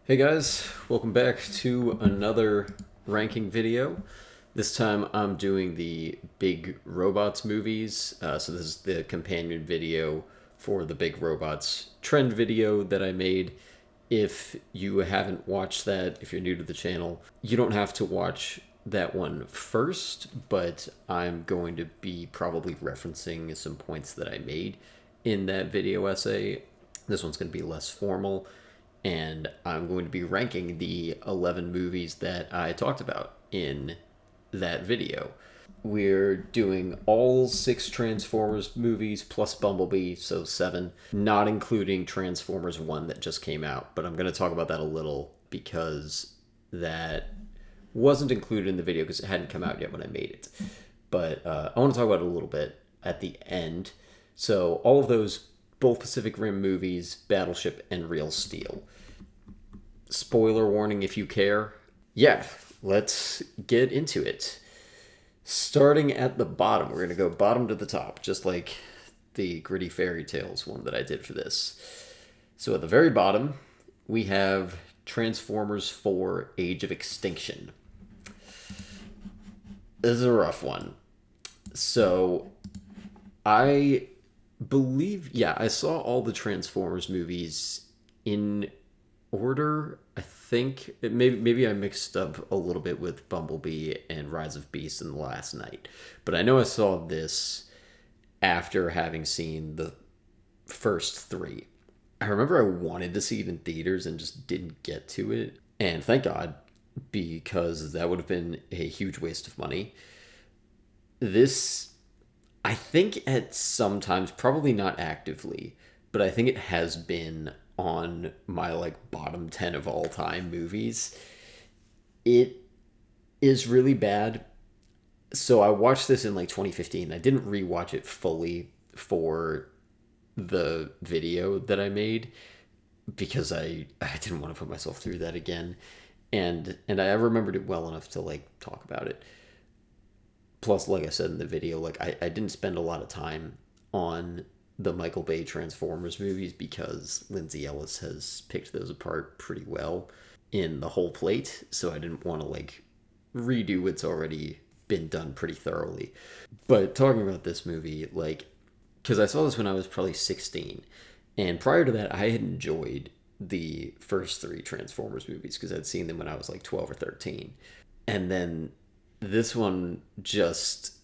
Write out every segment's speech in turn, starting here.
Hey guys, welcome back to another ranking video. This time I'm doing the Big Robots movies. So this is the companion video for the Big Robots trend video that I made. If you haven't watched that, if you're new to the channel, you don't have to watch that one first, but I'm going to be probably referencing some points that I made in that video essay. This one's going to be less formal, and I'm going to be ranking the 11 movies that I talked about in that video. We're doing all 6 Transformers movies plus Bumblebee, so 7, not including Transformers 1 that just came out, but I'm going to talk about that a little because that wasn't included in the video because it hadn't come out yet when I made it. But I want to talk about it a little bit at the end. So all of those, both Pacific Rim movies, Battleship, and Real Steel. Spoiler warning if you care. Yeah, let's get into it. Starting at the bottom, we're going to go bottom to the top, just like the Gritty Fairy Tales one that I did for this. So at the very bottom, we have Transformers 4 Age of Extinction. This is a rough one. So I believe, I saw all the Transformers movies in order. I think maybe I mixed up a little bit with Bumblebee and Rise of Beasts in the last night, but I know I saw this after having seen the first 3. I remember I wanted to see it in theaters and just didn't get to it, and thank God, because that would have been a huge waste of money. This, I think at some times, probably not actively, but I think it has been on my bottom 10 of all time movies. It is really bad. So I watched this in 2015. I didn't rewatch it fully for the video that I made because I didn't want to put myself through that again. And I remembered it well enough to talk about it. Plus, like I said in the video, I didn't spend a lot of time on the Michael Bay Transformers movies because Lindsay Ellis has picked those apart pretty well in The Whole Plate, so I didn't want to redo what's already been done pretty thoroughly. But talking about this movie, because I saw this when I was probably 16, and prior to that I had enjoyed the first 3 Transformers movies because I'd seen them when I was 12 or 13. And then this one just,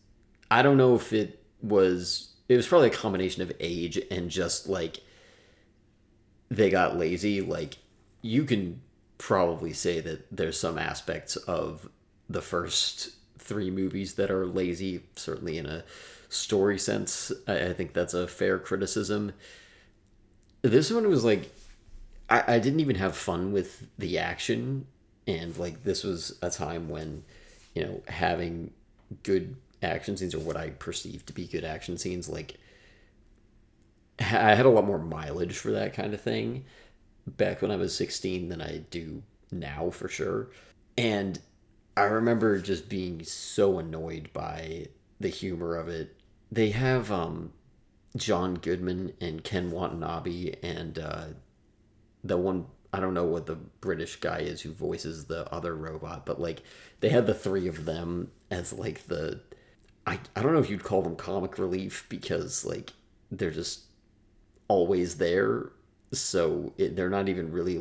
I don't know if it was probably a combination of age and just they got lazy. You can probably say that there's some aspects of the first 3 movies that are lazy, certainly in a story sense. I think that's a fair criticism. This one was I didn't even have fun with the action, and this was a time when having good action scenes, or what I perceived to be good action scenes, I had a lot more mileage for that kind of thing back when I was 16 than I do now, for sure. And I remember just being so annoyed by the humor of it. They have John Goodman and Ken Watanabe and the one, I don't know what the British guy is who voices the other robot, but they had the 3 of them as the, I don't know if you'd call them comic relief because they're just always there. So they're not even really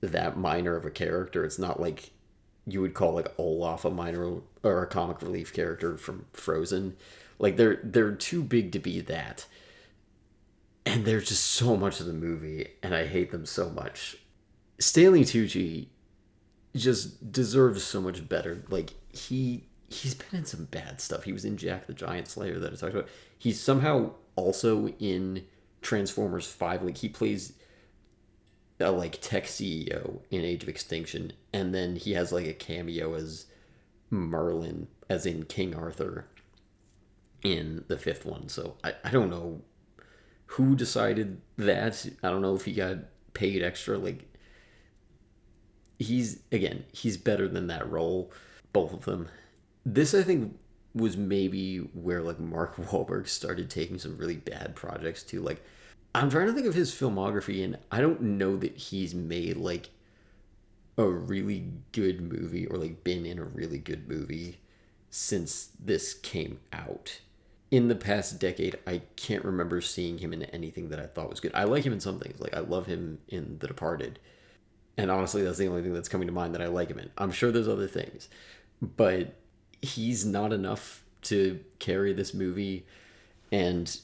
that minor of a character. It's not like you would call Olaf a minor or a comic relief character from Frozen. They're too big to be that. And they're just so much of the movie, and I hate them so much. Stanley Tucci just deserves so much better. He's been in some bad stuff. He was in Jack the Giant Slayer that I talked about. He's somehow also in Transformers 5. He plays a tech CEO in Age of Extinction, and then he has a cameo as Merlin, as in King Arthur, in the 5th one. So I don't know who decided that. I don't know if he got paid extra. He's better than that role, both of them. This, I think, was maybe where Mark Wahlberg started taking some really bad projects too. I'm trying to think of his filmography, and I don't know that he's made a really good movie, or like been in a really good movie since this came out. In the past decade, I can't remember seeing him in anything that I thought was good. I like him in some things. Like, I love him in The Departed. And honestly, that's the only thing that's coming to mind that I like him in. I'm sure there's other things, but he's not enough to carry this movie. And,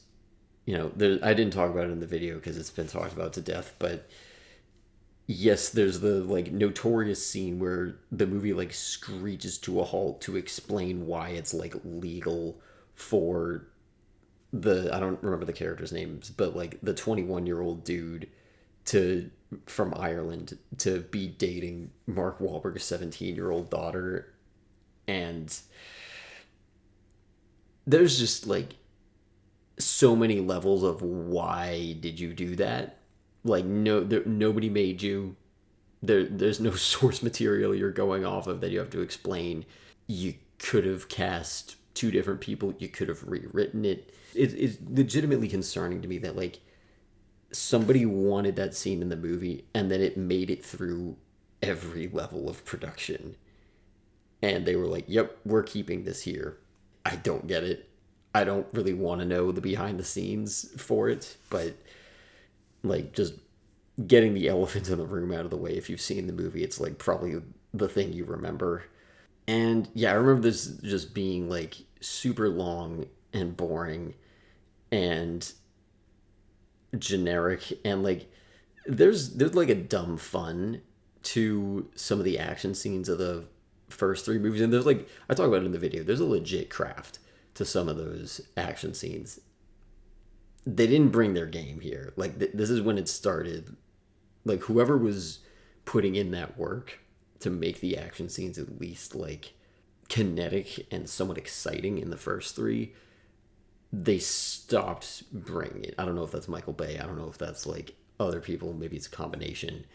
I didn't talk about it in the video because it's been talked about to death, but yes, there's the like notorious scene where the movie like screeches to a halt to explain why it's like legal for I don't remember the characters' names, but like the 21-year-old dude to from Ireland to be dating Mark Wahlberg's 17-year-old daughter. And there's just like so many levels of why did you do that? Like, nobody made you. There's no source material you're going off of that you have to explain. You could have cast two different people. You could have rewritten it. It's legitimately concerning to me that like somebody wanted that scene in the movie and then it made it through every level of production. And they were like, yep, we're keeping this here. I don't get it. I don't really want to know the behind the scenes for it, but like just getting the elephant in the room out of the way, if you've seen the movie, it's like probably the thing you remember. And yeah, I remember this just being like super long and boring and generic, and like there's like a dumb fun to some of the action scenes of the first three movies, and there's like, I talk about it in the video, there's a legit craft to some of those action scenes. They didn't bring their game here. Like this is when it started. Like whoever was putting in that work to make the action scenes at least like kinetic and somewhat exciting in the first three, they stopped bringing it. I don't know if that's Michael Bay. I don't know if that's like other people. Maybe it's a combination.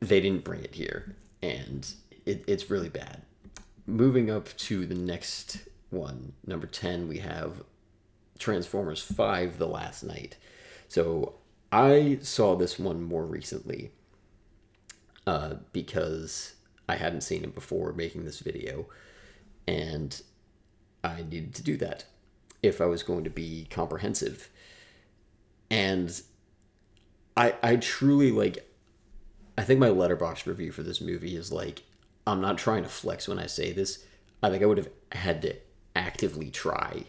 They didn't bring it here, and it's really bad. Moving up to the next one, number 10, we have Transformers 5: The Last Night. So I saw this one more recently because I hadn't seen it before making this video, and I needed to do that if I was going to be comprehensive. And I truly like, I think my letterbox review for this movie is like, I'm not trying to flex when I say this. I think I would have had to actively try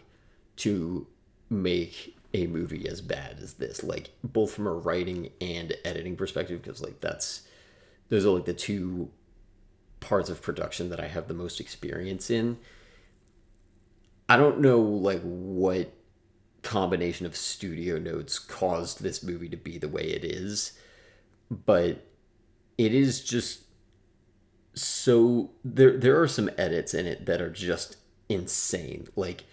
to make a movie as bad as this, like both from a writing and editing perspective, because like those are like the two parts of production that I have the most experience in. I don't know like what combination of studio notes caused this movie to be the way it is, but it is just so there are some edits in it that are just insane. Like,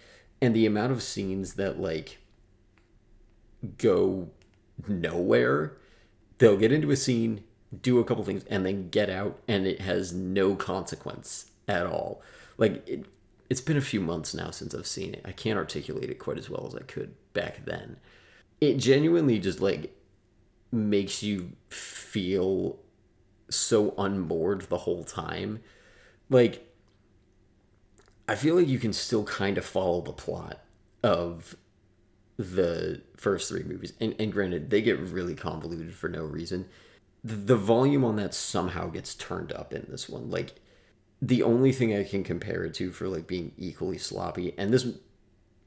and the amount of scenes that like go nowhere, they'll get into a scene, do a couple things, and then get out, and it has no consequence at all. Like it's been a few months now since I've seen it. I can't articulate it quite as well as I could back then. It genuinely just like makes you feel so unmoored the whole time. Like, I feel like you can still kind of follow the plot of the first three movies. And granted, they get really convoluted for no reason. The volume on that somehow gets turned up in this one. Like, the only thing I can compare it to for like being equally sloppy, and this,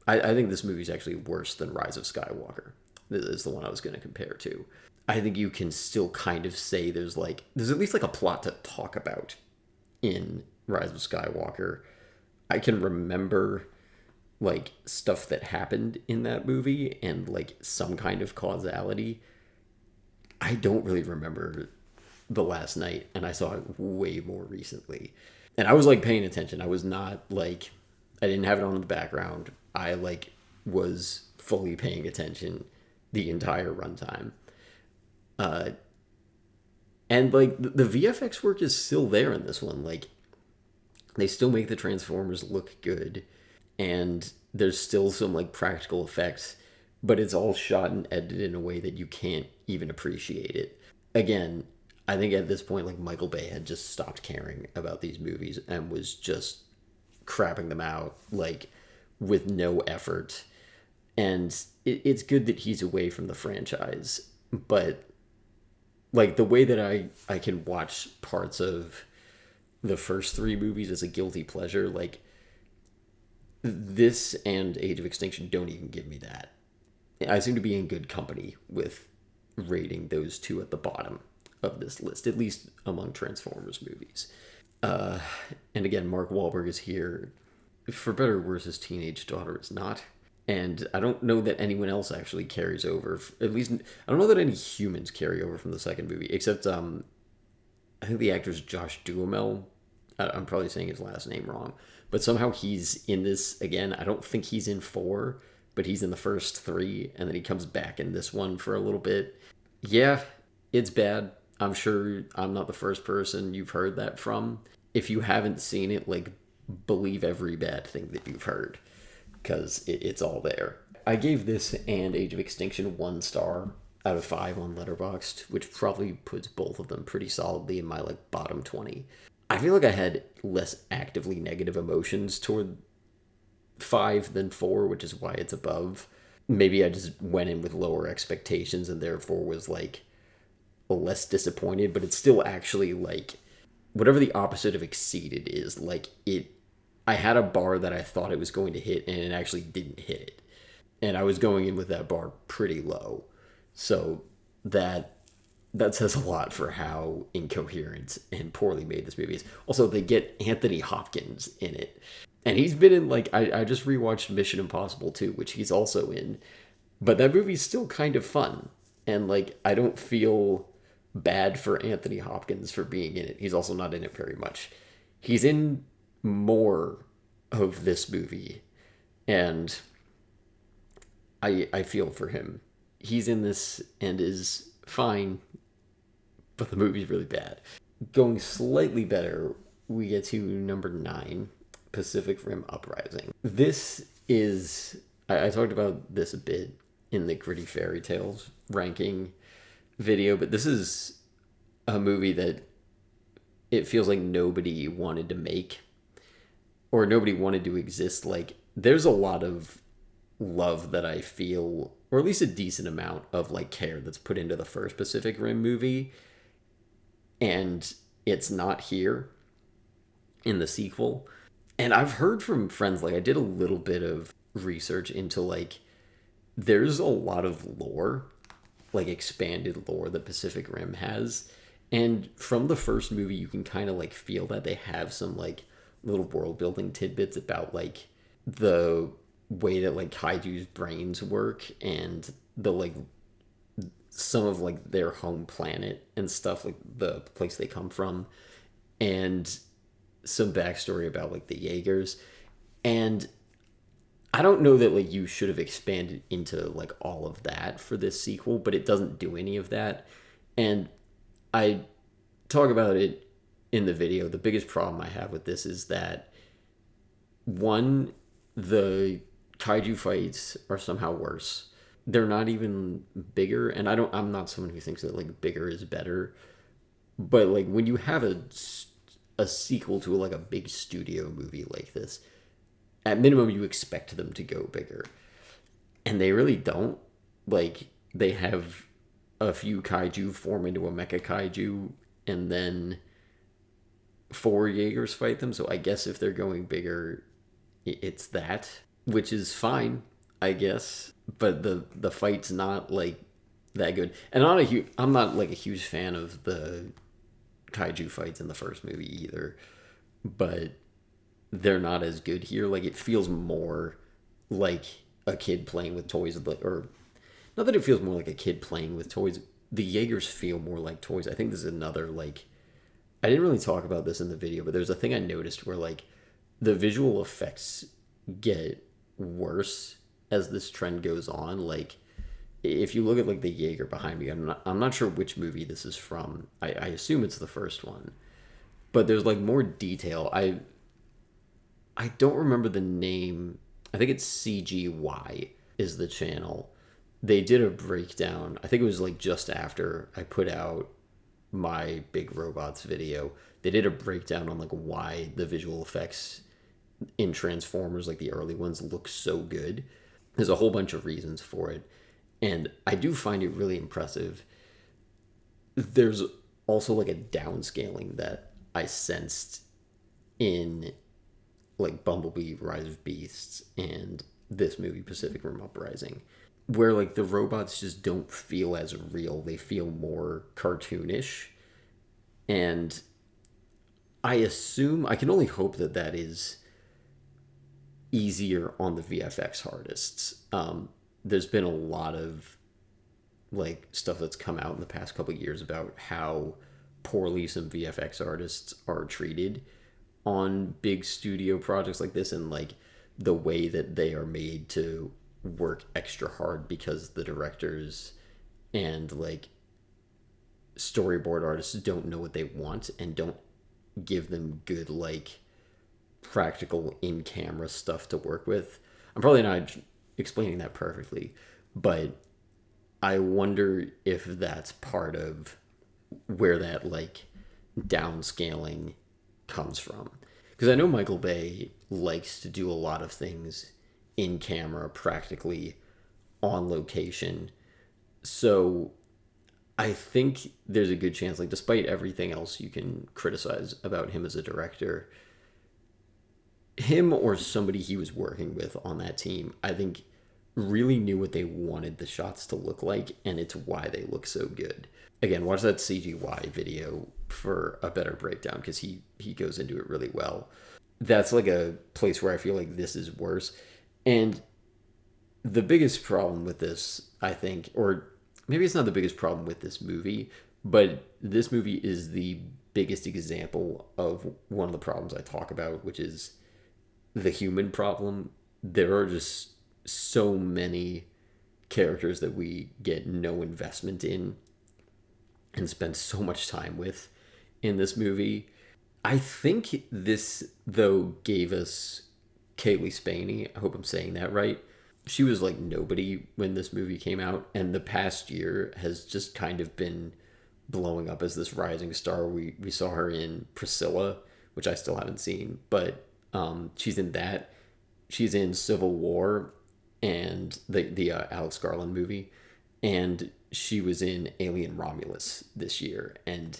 I think this movie is actually worse than Rise of Skywalker. This is the one I was going to compare to. I think you can still kind of say there's at least like a plot to talk about in Rise of Skywalker. I can remember like stuff that happened in that movie and like some kind of causality. I don't really remember The Last Night, and I saw it way more recently. And I was like paying attention. I was not like, I didn't have it on in the background. I like was fully paying attention the entire runtime. And like the VFX work is still there in this one. Like they still make the Transformers look good, and there's still some like practical effects, but it's all shot and edited in a way that you can't even appreciate it. Again, I think at this point, like, Michael Bay had just stopped caring about these movies and was just crapping them out, like, with no effort. And it's good that he's away from the franchise, but like the way that I can watch parts of the first three movies as a guilty pleasure, like this and Age of Extinction don't even give me that. I seem to be in good company with rating those two at the bottom of this list, at least among Transformers movies. Uh, and again, Mark Wahlberg is here. For better or worse, his teenage daughter is not. And I don't know that anyone else actually carries over. At least, I don't know that any humans carry over from the second movie, except I think the actor's Josh Duhamel. I'm probably saying his last name wrong, but somehow he's in this again. I don't think he's in four, but he's in the first three, and then he comes back in this one for a little bit. Yeah, it's bad. I'm sure I'm not the first person you've heard that from. If you haven't seen it, like, believe every bad thing that you've heard, because it's all there. I gave this and Age of Extinction 1 star out of 5 on Letterboxd, which probably puts both of them pretty solidly in my, like, bottom 20. I feel like I had less actively negative emotions toward 5 than 4, which is why it's above. Maybe I just went in with lower expectations and therefore was, like, less disappointed, but it's still actually, like, whatever the opposite of exceeded is, like, I had a bar that I thought it was going to hit, and it actually didn't hit it. And I was going in with that bar pretty low. So that says a lot for how incoherent and poorly made this movie is. Also, they get Anthony Hopkins in it. And he's been in, like, I just rewatched Mission Impossible 2, which he's also in. But that movie's still kind of fun. And, like, I don't feel bad for Anthony Hopkins for being in it. He's also not in it very much. He's in more of this movie, and I feel for him. He's in this and is fine, but the movie's really bad. Going slightly better, we get to number 9, Pacific Rim Uprising. This is, I talked about this a bit in the Gritty Fairy Tales ranking video, but this is a movie that it feels like nobody wanted to make, or nobody wanted to exist. Like, there's a lot of love that I feel, or at least a decent amount of, like, care that's put into the first Pacific Rim movie, and it's not here in the sequel. And I've heard from friends, like, I did a little bit of research into, like, there's a lot of lore, like, expanded lore that Pacific Rim has, and from the first movie you can kind of, like, feel that they have some, like, little world building tidbits about, like, the way that, like, kaiju's brains work, and the, like, some of, like, their home planet and stuff, like the place they come from, and some backstory about, like, the Jaegers. And I don't know that, like, you should have expanded into, like, all of that for this sequel, but it doesn't do any of that. And I talk about it in the video. The biggest problem I have with this is that, one, the kaiju fights are somehow worse. They're not even bigger, and I'm not someone who thinks that, like, bigger is better, but, like, when you have a sequel to, like, a big studio movie like this, at minimum you expect them to go bigger, and they really don't. Like, they have a few kaiju form into a mecha kaiju, and then 4 Jaegers fight them. So I guess if they're going bigger, it's that, which is fine, I guess. But the fight's not, like, that good. And I'm not, like, a huge fan of the kaiju fights in the first movie either. But they're not as good here. Like, it feels more like a kid playing with toys, or not that it feels more like a kid playing with toys. The Jaegers feel more like toys. I think this is another, like, I didn't really talk about this in the video, but there's a thing I noticed where, like, the visual effects get worse as this trend goes on. Like, if you look at, like, the Jaeger behind me, I'm not sure which movie this is from. I assume it's the first one, but there's, like, more detail. I don't remember the name. I think it's CGY is the channel. They did a breakdown. I think it was, like, just after I put out my Big Robots video, they did a breakdown on like why the visual effects in Transformers, like the early ones, look so good. There's a whole bunch of reasons for it, and I do find it really impressive. There's also like a downscaling that I sensed in like Bumblebee, Rise of Beasts, and this movie, Pacific Rim Uprising, where like the robots just don't feel as real. They feel more cartoonish. And I assume, I can only hope that that is easier on the VFX artists. There's been a lot of like stuff that's come out in the past couple of years about how poorly some VFX artists are treated on big studio projects like this, and like the way that they are made to work extra hard because the directors and like storyboard artists don't know what they want and don't give them good like practical in-camera stuff to work with. I'm probably not explaining that perfectly, but I wonder if that's part of where that like downscaling comes from. Because I know Michael Bay likes to do a lot of things in camera, practically on location. So I think there's a good chance, like, despite everything else you can criticize about him as a director, him or somebody he was working with on that team, I think really knew what they wanted the shots to look like, and it's why they look so good. Again, watch that CGY video for a better breakdown, because he goes into it really well. That's like a place where I feel like this is worse. And the biggest problem with this, I think, or maybe it's not the biggest problem with this movie, but this movie is the biggest example of one of the problems I talk about, which is the human problem. There are just so many characters that we get no investment in and spend so much time with in this movie. I think this, though, gave us Kaylee Spaney. I hope I'm saying that right. She was like nobody when this movie came out, and the past year has just kind of been blowing up as this rising star. We saw her in Priscilla, which I still haven't seen, but she's in that. She's in Civil War and the Alex Garland movie, and she was in Alien Romulus this year. And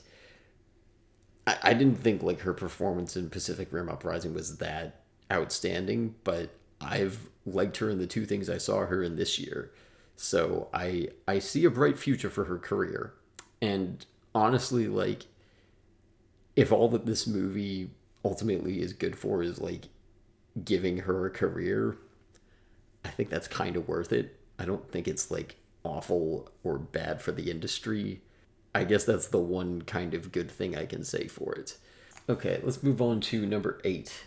I didn't think like her performance in Pacific Rim Uprising was that outstanding, but I've liked her in the two things I saw her in this year. So I see a bright future for her career. And honestly, like, if all that this movie ultimately is good for is like giving her a career, I think that's kind of worth it. I don't think it's like awful or bad for the industry. I guess that's the one kind of good thing I can say for it. Okay, let's move on to number 8.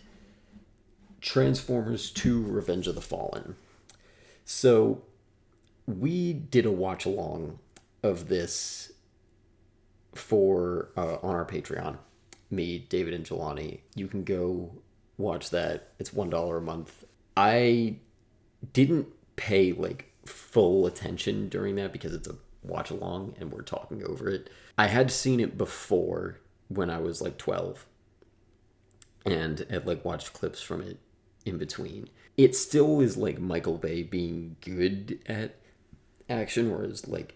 Transformers 2 Revenge of the Fallen. So we did a watch along of this for on our Patreon. Me, David, and Jelani. You can go watch that. It's $1 a month. I didn't pay like full attention during that because it's a watch along and we're talking over it. I had seen it before when I was like 12 and had like watched clips from it in between. It still is like Michael Bay being good at action, or is like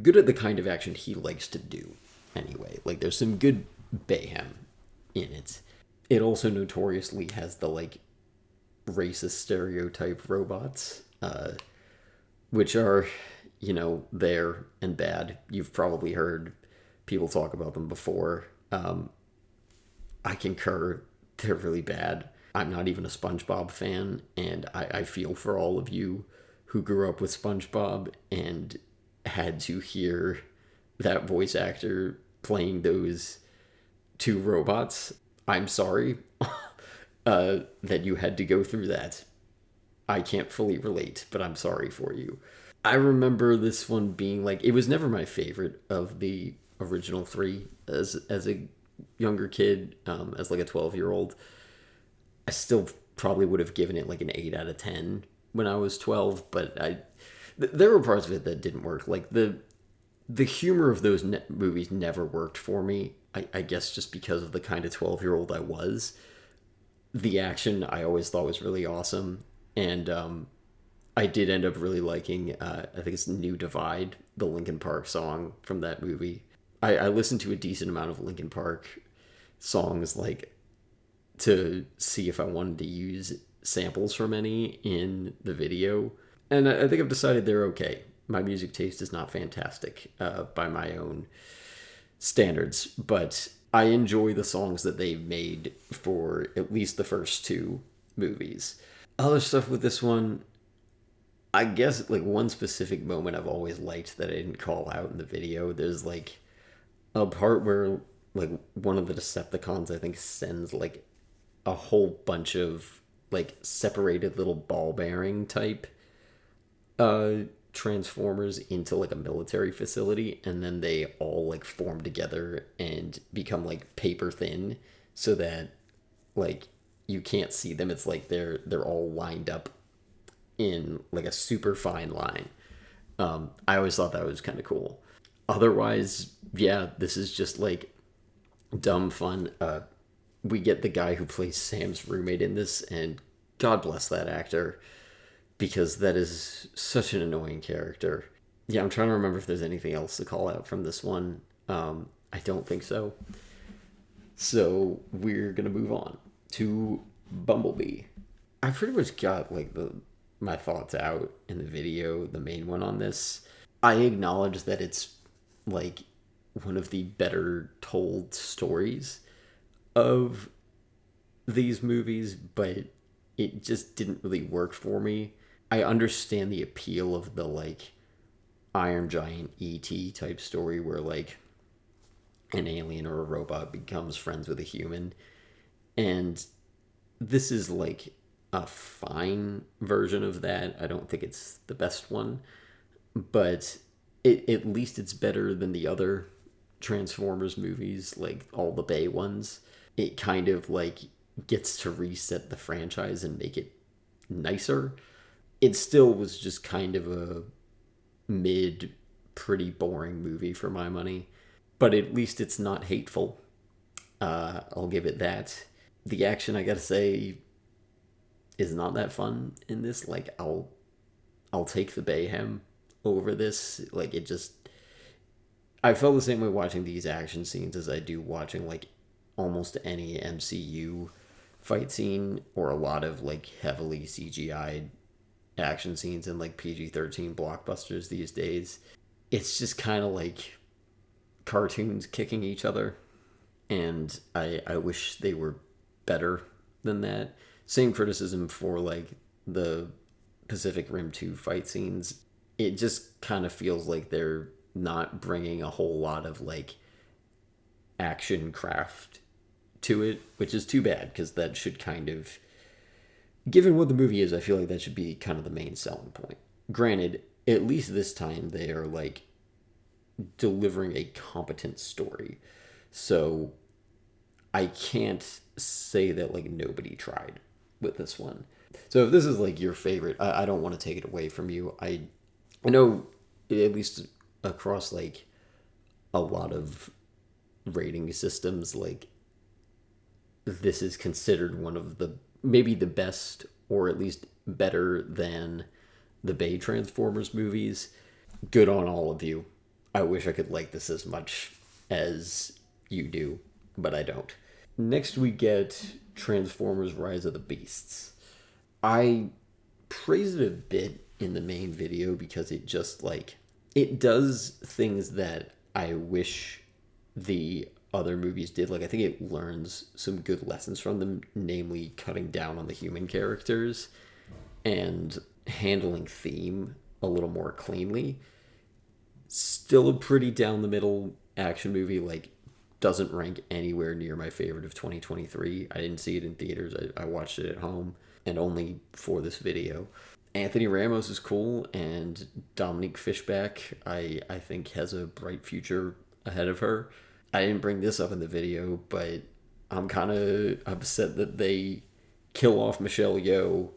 good at the kind of action he likes to do anyway. Like there's some good Bayhem in it. It also notoriously has the like racist stereotype robots, which are, you know, there and bad. You've probably heard people talk about them before. I concur, they're really bad. I'm not even a SpongeBob fan, and I feel for all of you who grew up with SpongeBob and had to hear that voice actor playing those two robots. I'm sorry that you had to go through that. I can't fully relate, but I'm sorry for you. I remember this one being like, it was never my favorite of the original 3 as a younger kid, as like a 12-year-old. I still probably would have given it like an 8 out of 10 when I was 12, but there were parts of it that didn't work. Like the the humor of those movies never worked for me. I guess just because of the kind of 12-year-old I was. The action I always thought was really awesome. And I did end up really liking, I think it's New Divide, the Linkin Park song from that movie. I listened to a decent amount of Linkin Park songs, like, to see if I wanted to use samples from any in the video. And I think I've decided they're okay. My music taste is not fantastic by my own standards, but I enjoy the songs that they made for at least the first two movies. Other stuff with this one, I guess like one specific moment I've always liked that I didn't call out in the video. There's like a part where like one of the Decepticons I think sends like a whole bunch of like separated little ball bearing type uh transformers into like a military facility, and then they all like form together and become like paper thin so that like you can't see them. It's like they're all lined up in like a super fine line. I always thought that was kind of cool. Otherwise, yeah, this is just like dumb fun. We get the guy who plays Sam's roommate in this, and God bless that actor, because that is such an annoying character. Yeah, I'm trying to remember if there's anything else to call out from this one. I don't think so. So we're gonna move on to Bumblebee. I pretty much got like my thoughts out in the video, the main one on this. I acknowledge that it's like one of the better told stories of these movies, but it just didn't really work for me. I understand the appeal of the like Iron Giant ET type story where like an alien or a robot becomes friends with a human, and this is like a fine version of that. I don't think it's the best one, but at least it's better than the other Transformers movies, like all the Bay ones. It kind of like gets to reset the franchise and make it nicer. It still was just kind of a mid, pretty boring movie for my money, but at least it's not hateful. I'll give it that. The action, I gotta say, is not that fun in this. Like, I'll take the Bayhem over this. Like, it just, I felt the same way watching these action scenes as I do watching like almost any MCU fight scene or a lot of like heavily CGI action scenes in like PG-13 blockbusters these days. It's just kind of like cartoons kicking each other, and I wish they were better than that. Same criticism for like the Pacific Rim 2 fight scenes. It just kind of feels like they're not bringing a whole lot of like action craft to it, which is too bad, because that should kind of, given what the movie is, I feel like that should be kind of the main selling point. Granted, at least this time they are like delivering a competent story. So I can't say that like nobody tried with this one. So if this is like your favorite, I don't want to take it away from you. I know at least across like a lot of rating systems, like this is considered one of the maybe the best, or at least better than the Bay Transformers movies. Good on all of you. I wish I could like this as much as you do, but I don't. Next we get Transformers Rise of the Beasts. I praised it a bit in the main video because it just like, it does things that I wish the other movies did. Like, I think it learns some good lessons from them, namely cutting down on the human characters and handling theme a little more cleanly. Still a pretty down the middle action movie, like doesn't rank anywhere near my favorite of 2023. I didn't see it in theaters. I watched it at home and only for this video. Anthony Ramos is cool, and Dominique Fishback, I think, has a bright future ahead of her. I didn't bring this up in the video, but I'm kind of upset that they kill off Michelle Yeoh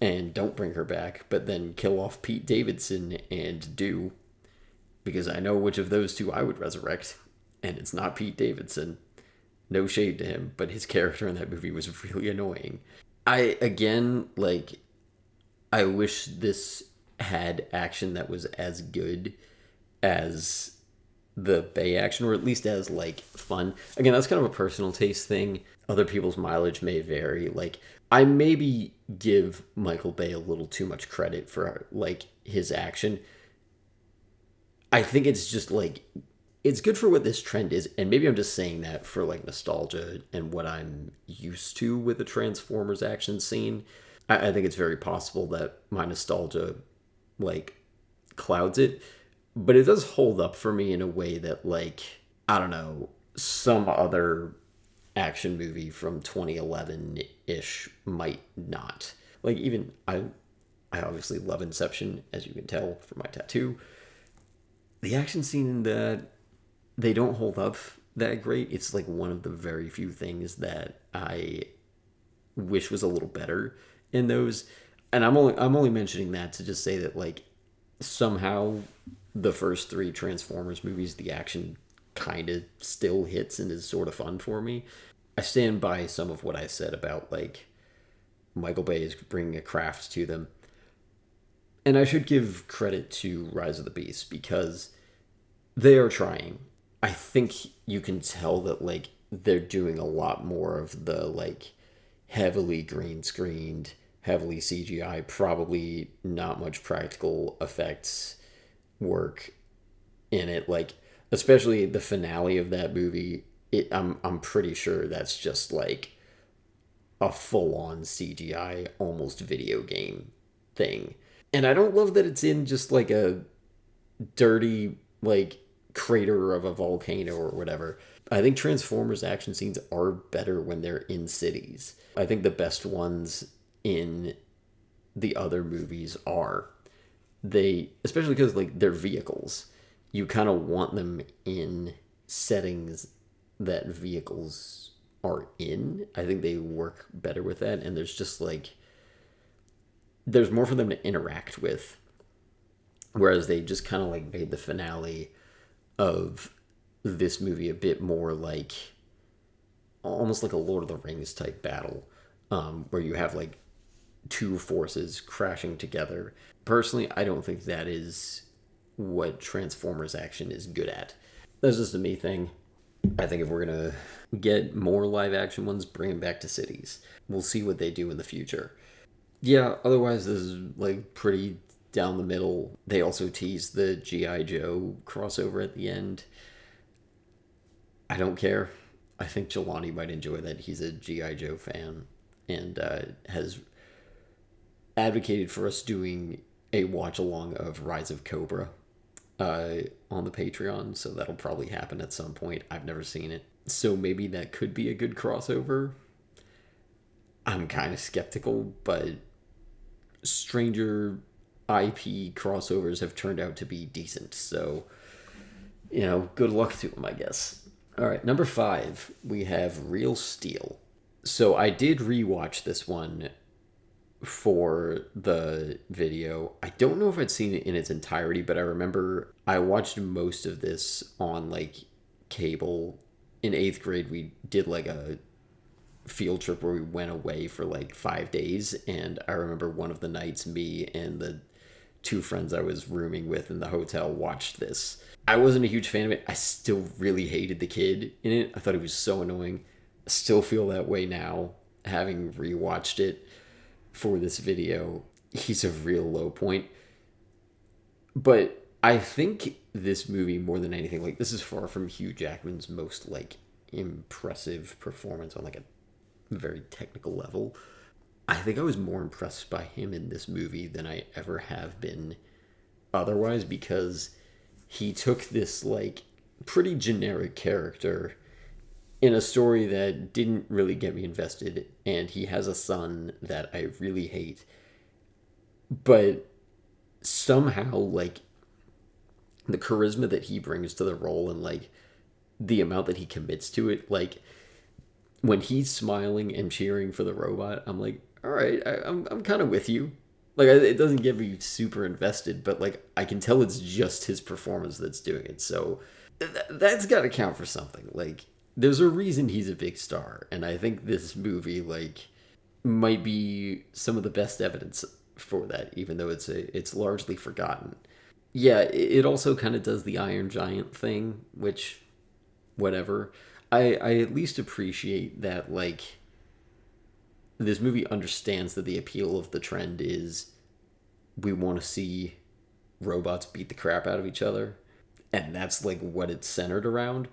and don't bring her back, but then kill off Pete Davidson and do. because I know which of those two I would resurrect, and it's not Pete Davidson. No shade to him, but his character in that movie was really annoying. I, again, like, I wish this had action that was as good as the Bay action, or at least as, like, fun. Again, that's kind of a personal taste thing. Other people's mileage may vary. Like, I maybe give Michael Bay a little too much credit for, like, his action. I think it's just, like, it's good for what this trend is, and maybe I'm just saying that for, like, nostalgia and what I'm used to with the Transformers action scene. I think it's very possible that my nostalgia, like, clouds it, but it does hold up for me in a way that, like, I don't know, some other action movie from 2011-ish might not. Like, even I obviously love Inception, as you can tell from my tattoo. The action scene in that, they don't hold up that great. It's like one of the very few things that I wish was a little better in those. And I'm only mentioning that to just say that, like, somehow the first three Transformers movies, the action kind of still hits and is sort of fun for me. I stand by some of what I said about, like, Michael Bay is bringing a craft to them. And I should give credit to Rise of the Beast because they are trying. I think you can tell that, like, they're doing a lot more of the, like, heavily green screened, heavily CGI, probably not much practical effects work in it. Like, especially the finale of that movie, I'm pretty sure that's just like a full on CGI, almost video game thing. And I don't love that it's in just like a dirty, like, crater of a volcano or whatever. I think Transformers action scenes are better when they're in cities. I think the best ones in the other movies are. They, especially because, like, they're vehicles. You kind of want them in settings that vehicles are in. I think they work better with that, and there's just, like, there's more for them to interact with. Whereas they just kind of, like, made the finale of this movie a bit more like almost like a Lord of the Rings type battle, where you have, like, two forces crashing together. Personally, I don't think that is what Transformers action is good at. That's just a me thing. I think if we're gonna get more live action ones, bring them back to cities. We'll see what they do in the future. Yeah, otherwise this is, like, pretty down the middle. They also teased the G.I. Joe crossover at the end. I don't care. I think Jelani might enjoy that. He's a G.I. Joe fan and has advocated for us doing a watch along of Rise of Cobra on the Patreon, so that'll probably happen at some point. I've never seen it, so maybe that could be a good crossover. I'm kind of skeptical, but Stranger IP crossovers have turned out to be decent, so, you know, good luck to them, I guess. All right, number 5, we have Real Steel. So I did rewatch this one for the video. I don't know if I'd seen it in its entirety, but I remember I watched most of this on, like, cable. In 8th grade, we did, like, a field trip where we went away for, like, 5 days, and I remember one of the nights me and the 2 friends I was rooming with in the hotel watched this. I wasn't a huge fan of it. I still really hated the kid in it. I thought he was so annoying. I still feel that way now, having rewatched it for this video. He's a real low point. But I think this movie, more than anything, like, this is far from Hugh Jackman's most, like, impressive performance on, like, a very technical level. I think I was more impressed by him in this movie than I ever have been otherwise, because he took this, like, pretty generic character in a story that didn't really get me invested, and he has a son that I really hate, but somehow, like, the charisma that he brings to the role and, like, the amount that he commits to it, like, when he's smiling and cheering for the robot, I'm like, all right, I'm kind of with you. Like, it doesn't get me super invested, but like I can tell it's just his performance that's doing it. So that's got to count for something. Like, there's a reason he's a big star, and I think this movie like might be some of the best evidence for that, even though it's largely forgotten. Yeah, it also kind of does the Iron Giant thing, which whatever. I at least appreciate that like this movie understands that the appeal of the trend is we want to see robots beat the crap out of each other, and that's like what it's centered around.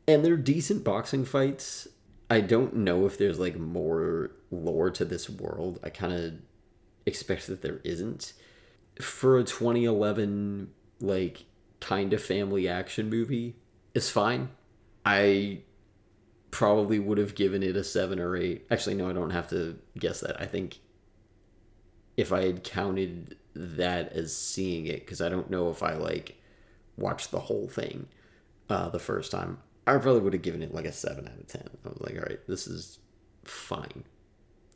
And they're decent boxing fights. I don't know if there's like more lore to this world. I kind of expect that there isn't. For a 2011 like kind of family action movie, it's fine. I probably would have given it a 7 or 8. Actually, no, I don't have to guess that. I think if I had counted that as seeing it, because I don't know if I like watched the whole thing the first time, I probably would have given it like a 7 out of 10. I was like, all right, this is fine.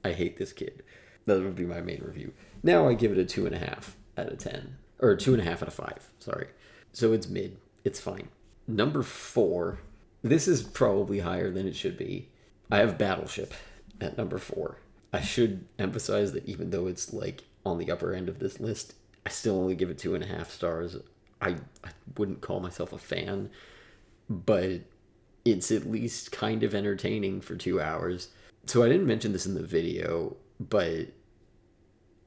I hate this kid. That would be my main review. Now I give it a 2.5 out of 10. Or 2.5 out of 5, sorry. So it's mid. It's fine. Number 4. This is probably higher than it should be. I have Battleship at number 4. I should emphasize that even though it's like on the upper end of this list, I still only give it 2.5 stars. I wouldn't call myself a fan, but it's at least kind of entertaining for 2 hours. So I didn't mention this in the video, but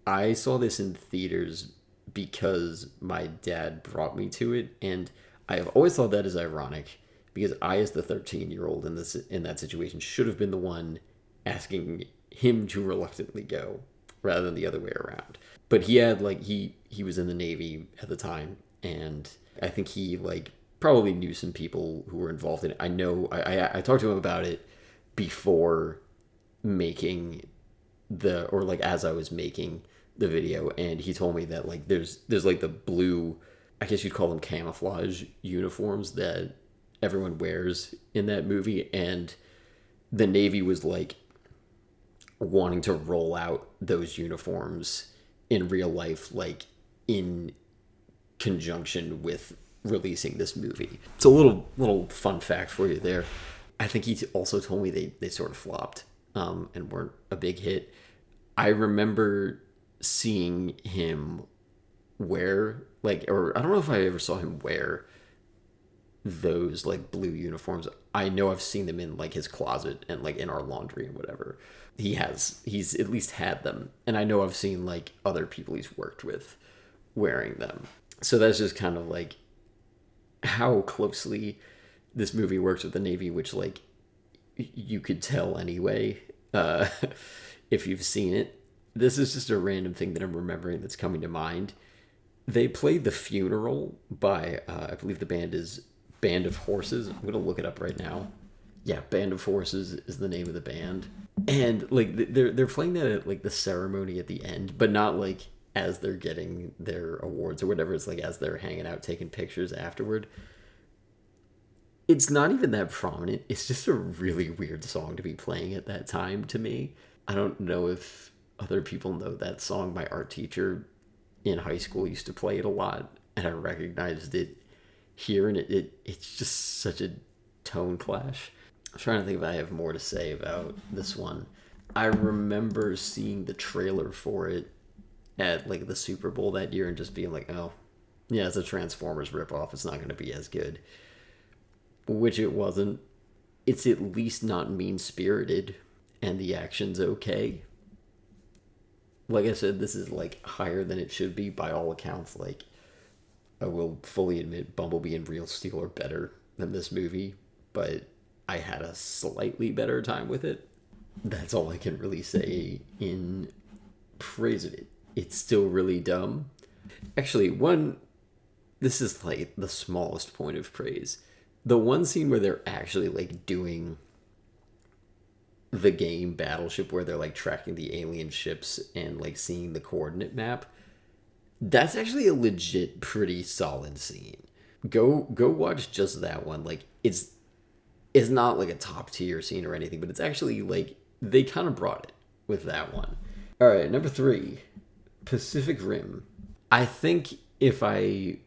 I saw this in theaters because my dad brought me to it, and I have always thought that is ironic because I, as the 13-year-old in that situation, should have been the one asking him to reluctantly go rather than the other way around. But he had like he was in the Navy at the time, and I think he like probably knew some people who were involved in it. I know I talked to him about it before making as I was making the video, and he told me that like there's like the blue, I guess you'd call them camouflage uniforms that everyone wears in that movie, and the Navy was like wanting to roll out those uniforms in real life, like in conjunction with releasing this movie. It's a little fun fact for you there. I think he also told me they sort of flopped and weren't a big hit. I remember seeing him wear like, or I don't know if I ever saw him wear those like blue uniforms. I know I've seen them in like his closet and like in our laundry and whatever. He's at least had them, and I know I've seen like other people he's worked with wearing them. So that's just kind of like how closely this movie works with the Navy, which like you could tell anyway if you've seen it. This is just a random thing that I'm remembering that's coming to mind. They played The Funeral by I believe the band is Band of Horses. I'm gonna look it up right now. Yeah, Band of Horses is the name of the band, and like they're playing that at like the ceremony at the end, but not like as they're getting their awards or whatever. It's like as they're hanging out taking pictures afterward. It's not even that prominent. It's just a really weird song to be playing at that time to me. I don't know if other people know that song. My art teacher in high school used to play it a lot, and I recognized it here, and it's just such a tone clash. I'm trying to think if I have more to say about this one. I remember seeing the trailer for it at like the Super Bowl that year and just being like, oh, yeah, it's a Transformers ripoff. It's not going to be as good. Which it wasn't. It's at least not mean-spirited, and the action's okay. Like I said, this is like higher than it should be by all accounts. Like, I will fully admit Bumblebee and Real Steel are better than this movie, but I had a slightly better time with it. That's all I can really say in praise of it. It's still really dumb. Actually, this is like the smallest point of praise. The one scene where they're actually like doing the game Battleship, where they're like tracking the alien ships and like seeing the coordinate map, that's actually a legit pretty solid scene. Go watch just that one. Like it's not like a top tier scene or anything, but it's actually like they kind of brought it with that one. All right, number 3. Pacific Rim. I think if I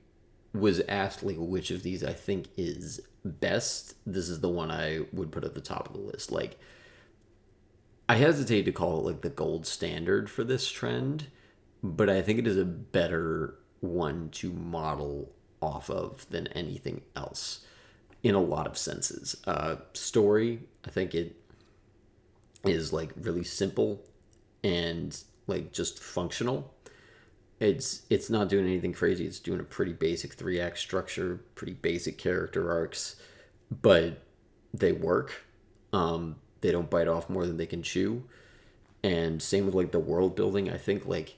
was asked like which of these I think is best, this is the one I would put at the top of the list. Like, I hesitate to call it like the gold standard for this trend, but I think it is a better one to model off of than anything else in a lot of senses. Story, I think it is like really simple and like just functional. It's not doing anything crazy. It's doing a pretty basic three act structure, pretty basic character arcs, but they work. They don't bite off more than they can chew. And same with like the world building. I think like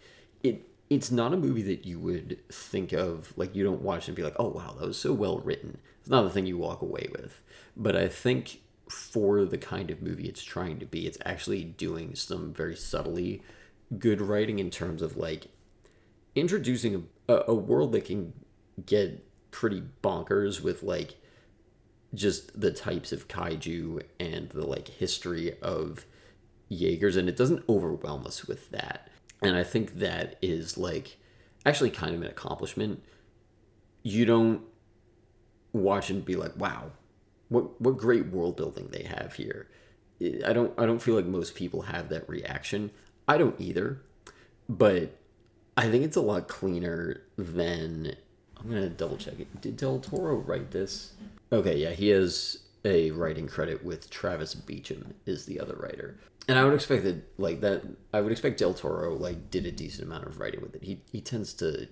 it's not a movie that you would think of, like you don't watch and be like, oh wow, that was so well written. It's not the thing you walk away with. But I think for the kind of movie it's trying to be, it's actually doing some very subtly good writing in terms of like introducing a world that can get pretty bonkers with like just the types of kaiju and the like history of Jaegers, and it doesn't overwhelm us with that. And I think that is like actually kind of an accomplishment. You don't watch and be like, wow, what great world building they have here. I don't feel like most people have that reaction. I don't either. But I think it's a lot cleaner than, I'm gonna double check it. Did Del Toro write this? Okay, yeah, he has a writing credit with Travis Beacham is the other writer. And I would expect that like that I would expect Del Toro like did a decent amount of writing with it. He tends to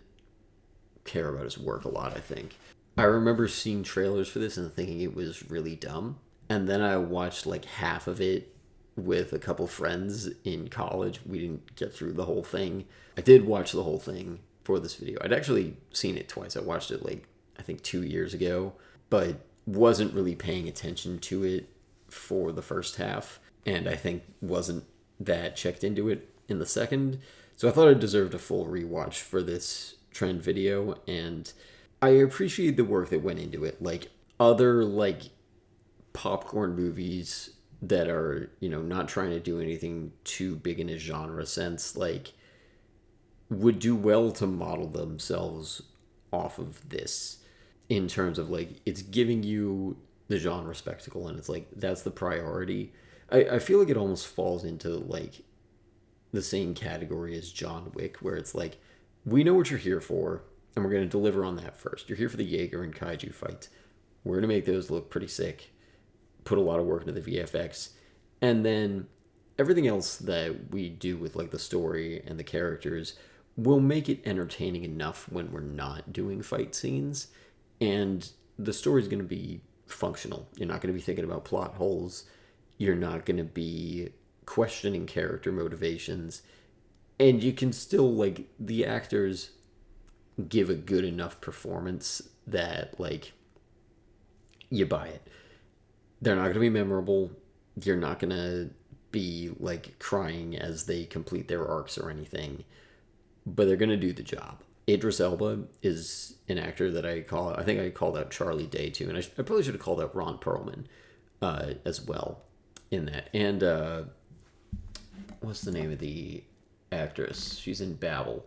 care about his work a lot, I think. I remember seeing trailers for this and thinking it was really dumb. And then I watched like half of it with a couple friends in college. We didn't get through the whole thing. I did watch the whole thing for this video. I'd actually seen it twice. I watched it like I think 2 years ago, but wasn't really paying attention to it for the first half, and I think wasn't that checked into it in the second. So I thought it deserved a full rewatch for this trend video, and I appreciate the work that went into it. Like other like popcorn movies that are, you know, not trying to do anything too big in a genre sense, like would do well to model themselves off of this in terms of like it's giving you the genre spectacle and it's like that's the priority. I feel like it almost falls into like the same category as John Wick, where it's like we know what you're here for and we're going to deliver on that first. You're here for the Jaeger and kaiju fights. We're going to make those look pretty sick, put a lot of work into the VFX, and then everything else that we do with like the story and the characters will make it entertaining enough when we're not doing fight scenes. And the story's going to be functional. You're not going to be thinking about plot holes. You're not going to be questioning character motivations. And you can still, like, the actors give a good enough performance that, like, you buy it. They're not going to be memorable. You're not going to be, like, crying as they complete their arcs or anything. But they're going to do the job. Idris Elba is an actor that I think I called out Charlie Day too, and I probably should have called out Ron Perlman as well in that. And what's the name of the actress? She's in Babel.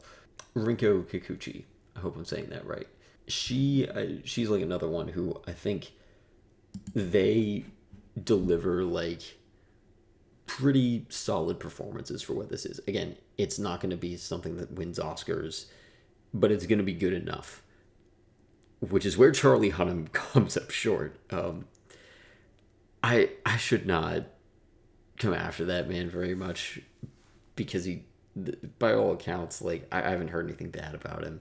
Rinko Kikuchi. I hope I'm saying that right. She's like another one who I think they deliver like pretty solid performances for what this is. Again, it's not going to be something that wins Oscars, but it's going to be good enough, which is where Charlie Hunnam comes up short. I should not come after that man very much because he, by all accounts, like I haven't heard anything bad about him.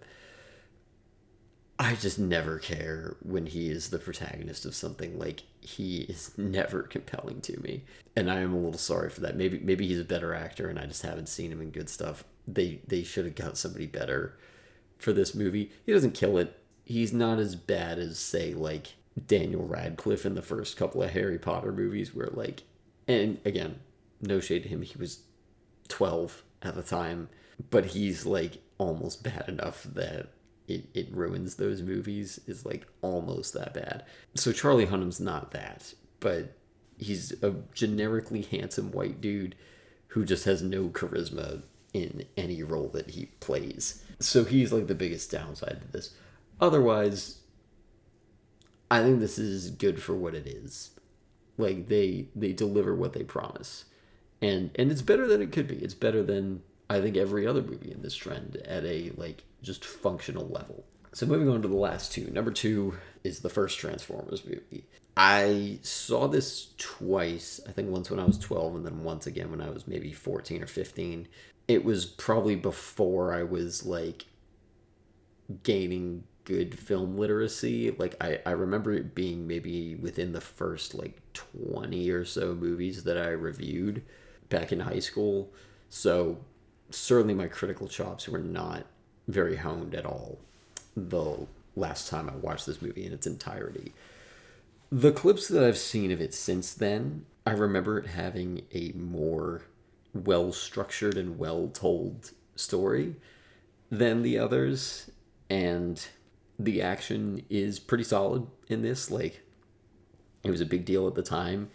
I just never care when he is the protagonist of something. Like he is never compelling to me, and I am a little sorry for that. Maybe he's a better actor, and I just haven't seen him in good stuff. They should have got somebody better for this movie. He doesn't kill it. He's not as bad as, say, like Daniel Radcliffe in the first couple of Harry Potter movies, where like, and again, no shade to him, he was 12 at the time, but he's like almost bad enough that it ruins those movies, is like almost that bad. So Charlie Hunnam's not that, but he's a generically handsome white dude who just has no charisma in any role that he plays. So he's like the biggest downside to this. Otherwise, I think this is good for what it is. Like they deliver what they promise. And it's better than it could be. It's better than I think every other movie in this trend at a like just functional level. So moving on to the last two. Number 2 is the first Transformers movie. I saw this twice. I think once when I was 12 and then once again when I was maybe 14 or 15. It was probably before I was like gaining good film literacy. Like I remember it being maybe within the first like 20 or so movies that I reviewed back in high school. So certainly my critical chops were not very honed at all the last time I watched this movie in its entirety. The clips that I've seen of it since then, I remember it having a more well-structured and well-told story than the others, and the action is pretty solid in this. Like, it was a big deal at the time,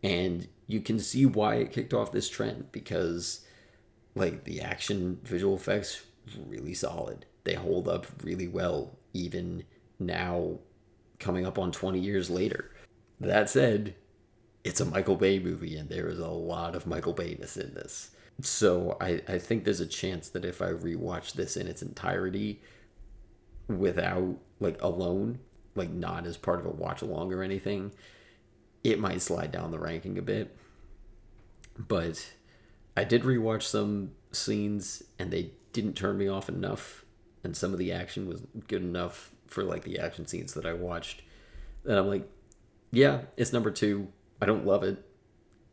and you can see why it kicked off this trend, because like the action visual effects really solid. They hold up really well even now, coming up on 20 years later. That said, it's a Michael Bay movie, and there is a lot of Michael Bay-ness in this. So I think there's a chance that if I rewatch this in its entirety without, like, alone, like not as part of a watch along or anything, it might slide down the ranking a bit. But I did rewatch some scenes, and they didn't turn me off enough, and some of the action was good enough for like the action scenes that I watched that I'm like, yeah, it's number 2. I don't love it.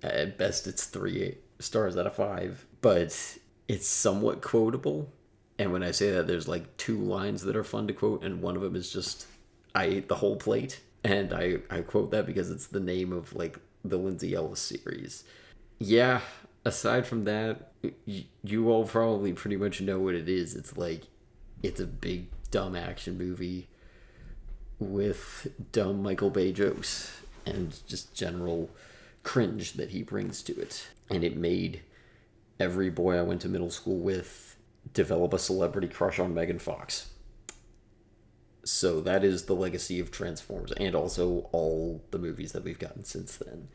At best, it's 3 stars out of 5, but it's somewhat quotable. And when I say that, there's like 2 lines that are fun to quote, and one of them is just, I ate the whole plate. And I quote that because it's the name of like the Lindsay Ellis series. Yeah, aside from that, you all probably pretty much know what it is. It's like, it's a big, dumb action movie with dumb Michael Bay jokes and just general cringe that he brings to it. And it made every boy I went to middle school with develop a celebrity crush on Megan Fox. So that is the legacy of Transformers, and also all the movies that we've gotten since then.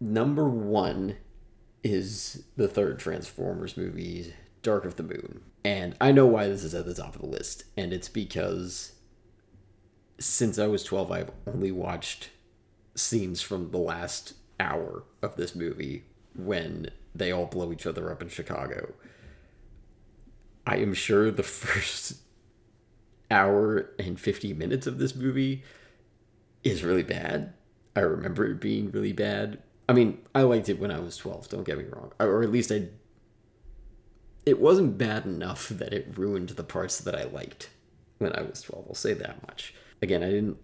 Number 1 is the third Transformers movie, Dark of the Moon. And I know why this is at the top of the list, and it's because since I was 12, I've only watched scenes from the last hour of this movie when they all blow each other up in Chicago. I am sure the first hour and 50 minutes of this movie is really bad. I remember it being really bad. I mean, I liked it when I was 12, don't get me wrong. Or at least it wasn't bad enough that it ruined the parts that I liked when I was 12. I'll say that much. Again, I didn't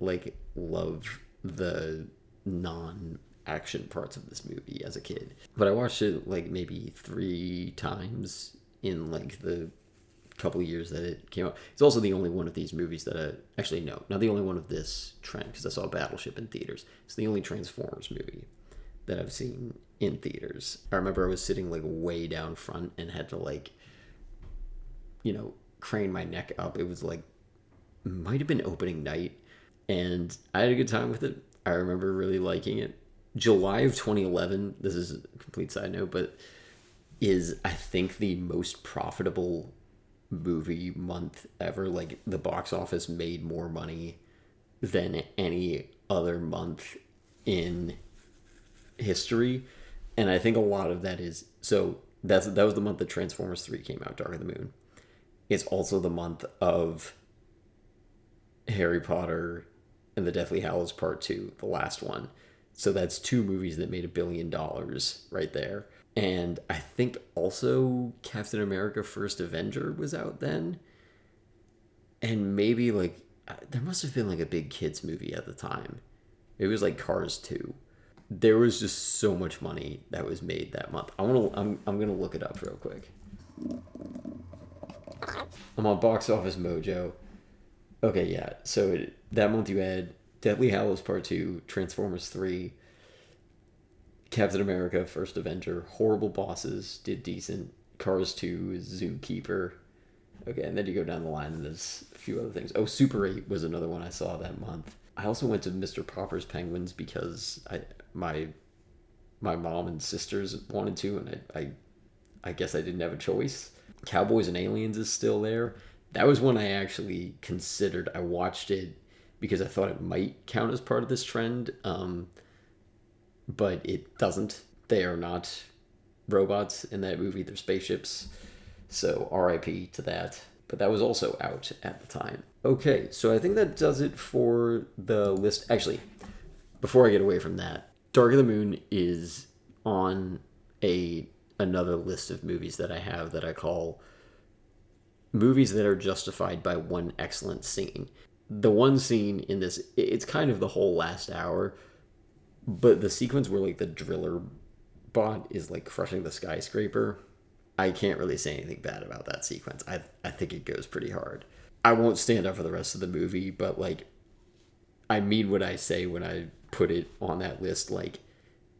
love the non-action parts of this movie as a kid. But I watched it maybe 3 times in the couple of years that it came out. It's also the only one of these movies that actually, no, not the only one of this trend, because I saw Battleship in theaters. It's the only Transformers movie that I've seen in theaters. I remember I was sitting way down front and had to crane my neck up. It was might have been opening night, and I had a good time with it. I remember really liking it. July of 2011, this is a complete side note, but is, I think, the most profitable movie month ever. The box office made more money than any other month in history, and I think a lot of that is, so that was the month that Transformers 3 came out, Dark of the Moon. It's also the month of Harry Potter and the Deathly Hallows Part 2, the last one. So that's 2 movies that made $1 billion right there. And I think also Captain America First Avenger was out then. And maybe there must have been a big kids movie at the time. It was Cars 2. There was just so much money that was made that month. I'm gonna look it up real quick. I'm on Box Office Mojo. Okay, yeah. So that month you had Deathly Hallows Part 2, Transformers 3, Captain America First Avenger, Horrible Bosses did decent, Cars 2 is Zookeeper. Okay, and then you go down the line and there's a few other things. Oh, Super 8 was another one I saw that month. I also went to Mr. Popper's Penguins because my mom and sisters wanted to, and I guess I didn't have a choice. Cowboys and Aliens is still there. That was one I actually considered. I watched it because I thought it might count as part of this trend, but it doesn't. They are not robots in that movie. They're spaceships. So RIP to that. But that was also out at the time. Okay, so I think that does it for the list. Actually, before I get away from that, Dark of the Moon is on another list of movies that I have that I call movies that are justified by one excellent scene. The one scene in this, it's kind of the whole last hour, but the sequence where like the driller bot is like crushing the skyscraper, I can't really say anything bad about that sequence. I think it goes pretty hard. I won't stand up for the rest of the movie, but like I mean what I say when I put it on that list. Like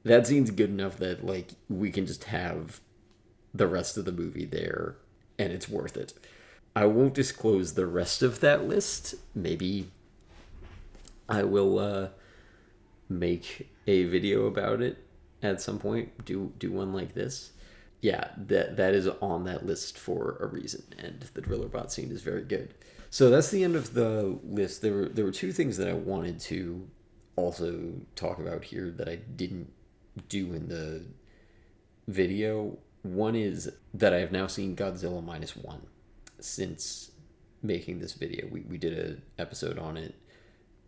that scene's good enough that like we can just have the rest of the movie there and it's worth it. I won't disclose the rest of that list. Maybe I will make a video about it at some point. Do one like this. Yeah, that is on that list for a reason, and the driller bot scene is very good. So that's the end of the list. There were two things that I wanted to also talk about here that I didn't do in the video. One is that I have now seen Godzilla -1 since making this video. We did an episode on it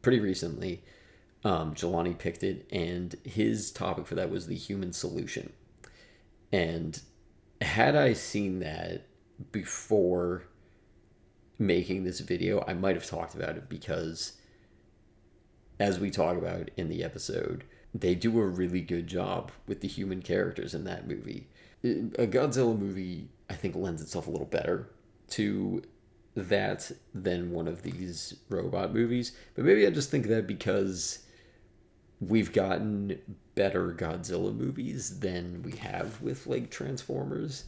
pretty recently. Jelani picked it, and his topic for that was the human solution. And had I seen that before making this video, I might have talked about it because, as we talk about in the episode, they do a really good job with the human characters in that movie. A Godzilla movie, I think, lends itself a little better to that than one of these robot movies. But maybe I just think that because we've gotten better Godzilla movies than we have with like Transformers,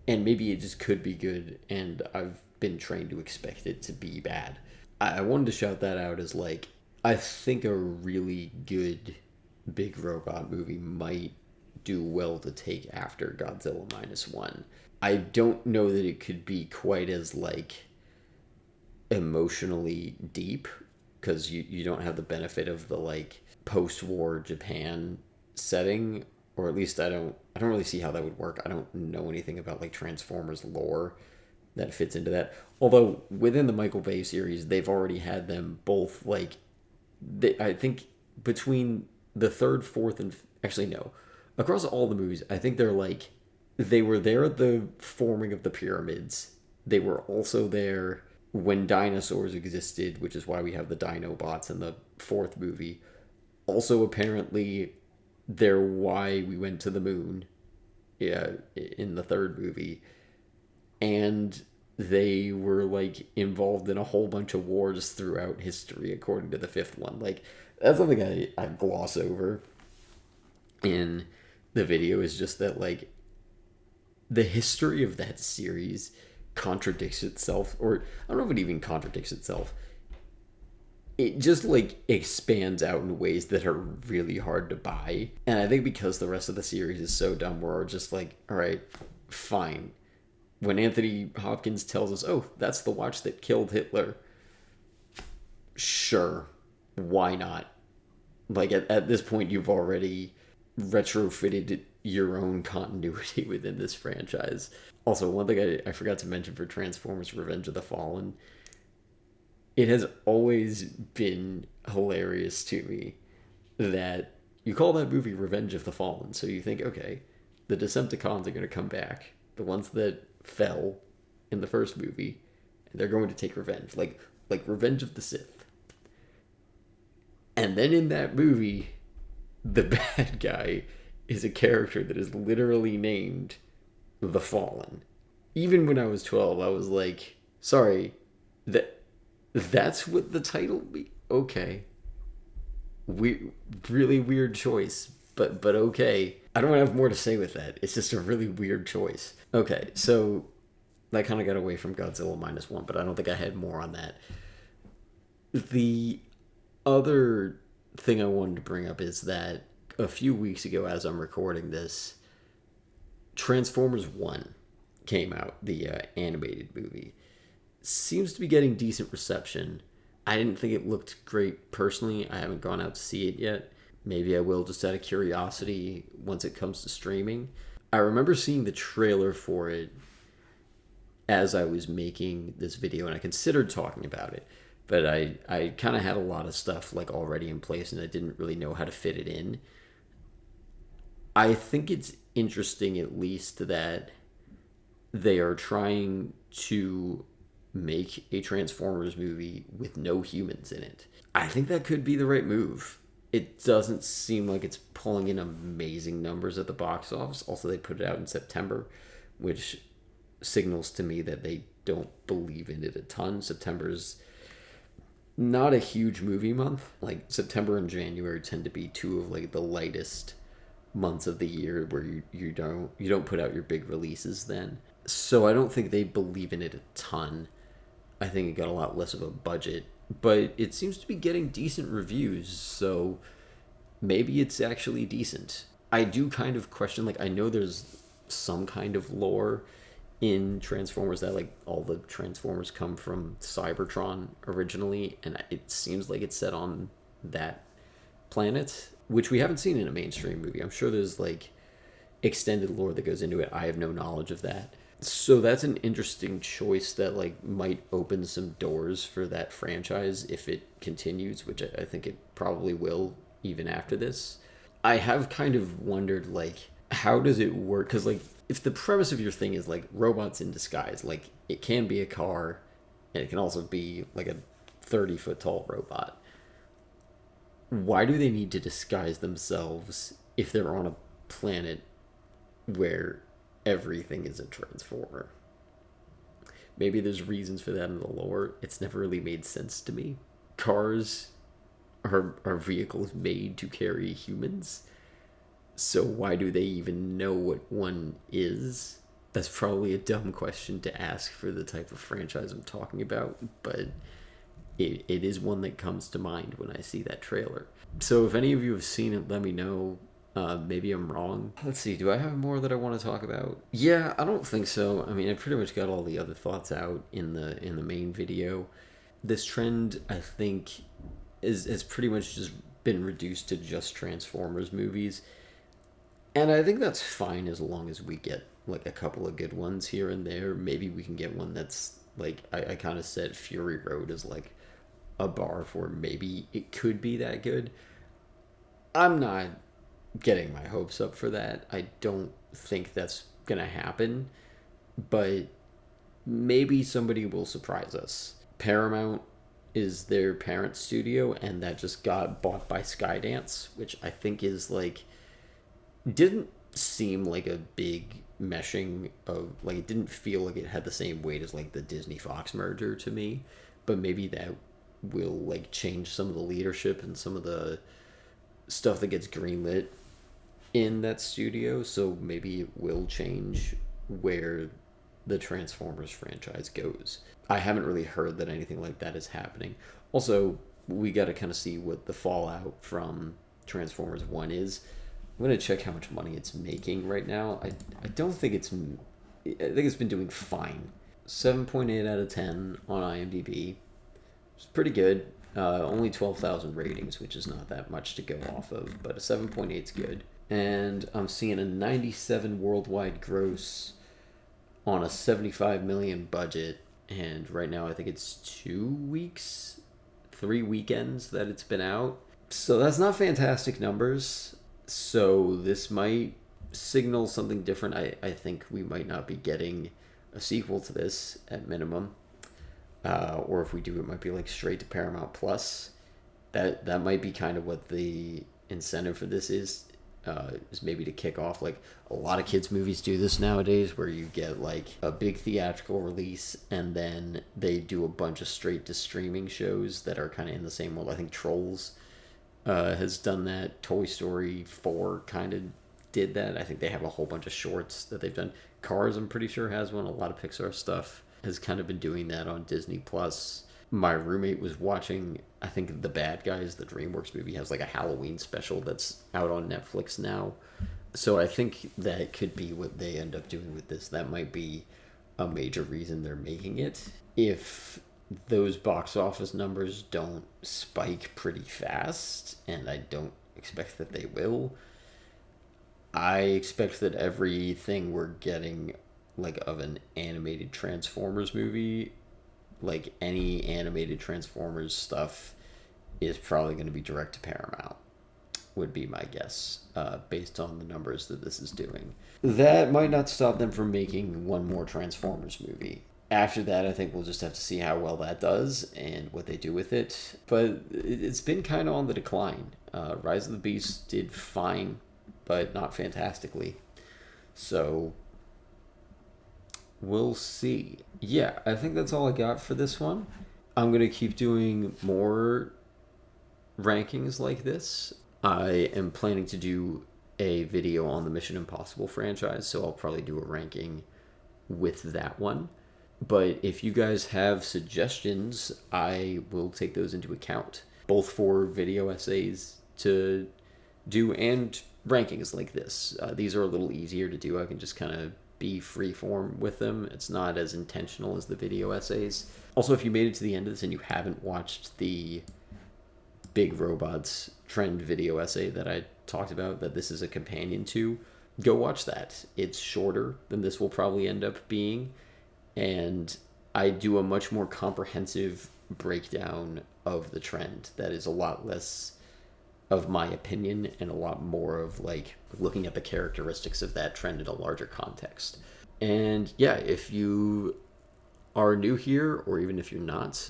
and maybe it just could be good, and I've been trained to expect it to be bad. I wanted to shout that out as like, I think a really good big robot movie might do well to take after Godzilla -1. I don't know that it could be quite as like emotionally deep, because you don't have the benefit of the like post-war Japan setting, or at least I don't really see how that would work. I don't know anything about like Transformers lore that fits into that. Although within the Michael Bay series, they've already had them both like I think between the third, fourth, and actually no, across all the movies, I think they're like they were there at the forming of the pyramids. They were also there when dinosaurs existed, which is why we have the Dinobots in the fourth movie. Also, apparently, they're why we went to the moon, yeah, in the third movie. And they were, like, involved in a whole bunch of wars throughout history, according to the fifth one. Like, that's something I gloss over in the video, is just that, like, the history of that series contradicts itself, or I don't know if it even contradicts itself. It just like expands out in ways that are really hard to buy. And I think because the rest of the series is so dumb, we're just like, all right, fine. When Anthony Hopkins tells us, oh, that's the watch that killed Hitler, sure, why not? Like at this point, you've already retrofitted your own continuity within this franchise. Also, one thing I forgot to mention for Transformers Revenge of the Fallen, it has always been hilarious to me that you call that movie Revenge of the Fallen, so you think, okay, the Decepticons are going to come back, the ones that fell in the first movie, and they're going to take revenge, like Revenge of the Sith. And then in that movie, the bad guy is a character that is literally named The Fallen. Even when I was 12, I was like, sorry, that's what the title be? Okay. Really weird choice, but okay. I don't have more to say with that. It's just a really weird choice. Okay, so that kind of got away from Godzilla minus one, but I don't think I had more on that. The other thing I wanted to bring up is that a few weeks ago, as I'm recording this, Transformers 1 came out, the animated movie. Seems to be getting decent reception. I didn't think it looked great personally. I haven't gone out to see it yet. Maybe I will just out of curiosity once it comes to streaming. I remember seeing the trailer for it as I was making this video, and I considered talking about it, but I kind of had a lot of stuff like already in place, and I didn't really know how to fit it in. I think it's interesting, at least, that they are trying to make a Transformers movie with no humans in it. I think that could be the right move. It doesn't seem like it's pulling in amazing numbers at the box office. Also, they put it out in September, which signals to me that they don't believe in it a ton. September's not a huge movie month. Like September and January tend to be two of like the lightest months of the year where you don't put out your big releases then. So I don't think they believe in it a ton. I think it got a lot less of a budget, but it seems to be getting decent reviews, so maybe it's actually decent. I do kind of question, like, I know there's some kind of lore in Transformers that, like, all the Transformers come from Cybertron originally, and it seems like it's set on that planet, which we haven't seen in a mainstream movie. I'm sure there's, like, extended lore that goes into it. I have no knowledge of that. So that's an interesting choice that like might open some doors for that franchise if it continues, which I think it probably will even after this. I have kind of wondered like how does it work, because like if the premise of your thing is like robots in disguise, like it can be a car and it can also be like a 30-foot tall robot. Why do they need to disguise themselves if they're on a planet where everything is a transformer? Maybe there's reasons for that in the lore. It's never really made sense to me. Cars are vehicles made to carry humans. So why do they even know what one is? That's probably a dumb question to ask for the type of franchise I'm talking about, but it is one that comes to mind when I see that trailer. So if any of you have seen it, let me know. Maybe I'm wrong. Let's see, do I have more that I want to talk about? Yeah, I don't think so. I mean, I pretty much got all the other thoughts out in the main video. This trend, I think, has pretty much just been reduced to just Transformers movies. And I think that's fine as long as we get like a couple of good ones here and there. Maybe we can get one that's like, I kind of set Fury Road as like a bar for maybe it could be that good. I'm not getting my hopes up for that. I don't think that's gonna happen, but maybe somebody will surprise us. Paramount is their parent studio, and that just got bought by Skydance, which I think is like didn't seem like a big meshing of like, it didn't feel like it had the same weight as like the Disney Fox merger to me, but maybe that will like change some of the leadership and some of the stuff that gets greenlit in that studio, so maybe it will change where the Transformers franchise goes. I haven't really heard that anything like that is happening. Also, we got to kind of see what the fallout from Transformers 1 is. I'm going to check how much money it's making right now. I don't think I think it's been doing fine. 7.8 out of 10 on IMDb. It's pretty good. Only 12,000 ratings, which is not that much to go off of, but a 7.8 is good. And I'm seeing a 97 worldwide gross on a 75 million budget, and right now I think it's 3 weekends that it's been out. So that's not fantastic numbers. So this might signal something different. I think we might not be getting a sequel to this at minimum. Or if we do, it might be like straight to Paramount Plus. That might be kind of what the incentive for this is maybe to kick off. Like a lot of kids movies do this nowadays, where you get like a big theatrical release and then they do a bunch of straight to streaming shows that are kind of in the same world. I think Trolls has done that. Toy Story 4 kind of did that. I think they have a whole bunch of shorts that they've done. Cars, I'm pretty sure, has one. A lot of Pixar stuff has kind of been doing that on Disney Plus. My roommate was watching, I think, The Bad Guys, the DreamWorks movie, has like a Halloween special that's out on Netflix now. So I think that could be what they end up doing with this. That might be a major reason they're making it. If those box office numbers don't spike pretty fast, and I don't expect that they will, I expect that everything we're getting, like, of an animated Transformers movie, like any animated Transformers stuff, is probably going to be direct to Paramount, would be my guess, based on the numbers that this is doing. That might not stop them from making one more Transformers movie. After that, I think we'll just have to see how well that does and what they do with it. But it's been kind of on the decline. Rise of the Beast did fine, but not fantastically. So we'll see. Yeah, I think that's all I got for this one. I'm going to keep doing more rankings like this. I am planning to do a video on the Mission Impossible franchise, so I'll probably do a ranking with that one. But if you guys have suggestions, I will take those into account, both for video essays to do and rankings like this. These are a little easier to do. I can just kind of be freeform with them. It's not as intentional as the video essays. Also, if you made it to the end of this and you haven't watched the Big Robots Trend video essay that I talked about, that this is a companion to, go watch that. It's shorter than this will probably end up being, and I do a much more comprehensive breakdown of the trend that is a lot less of my opinion and a lot more of like looking at the characteristics of that trend in a larger context. And yeah, if you are new here, or even if you're not,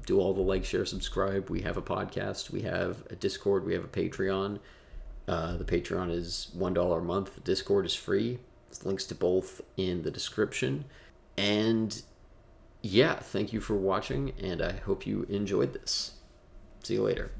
do all the like, share, subscribe. We have a podcast, we have a Discord, we have a Patreon. The Patreon is $1 a month. The Discord is free. There's links to both in the description. And yeah, thank you for watching, and I hope you enjoyed this. See you later.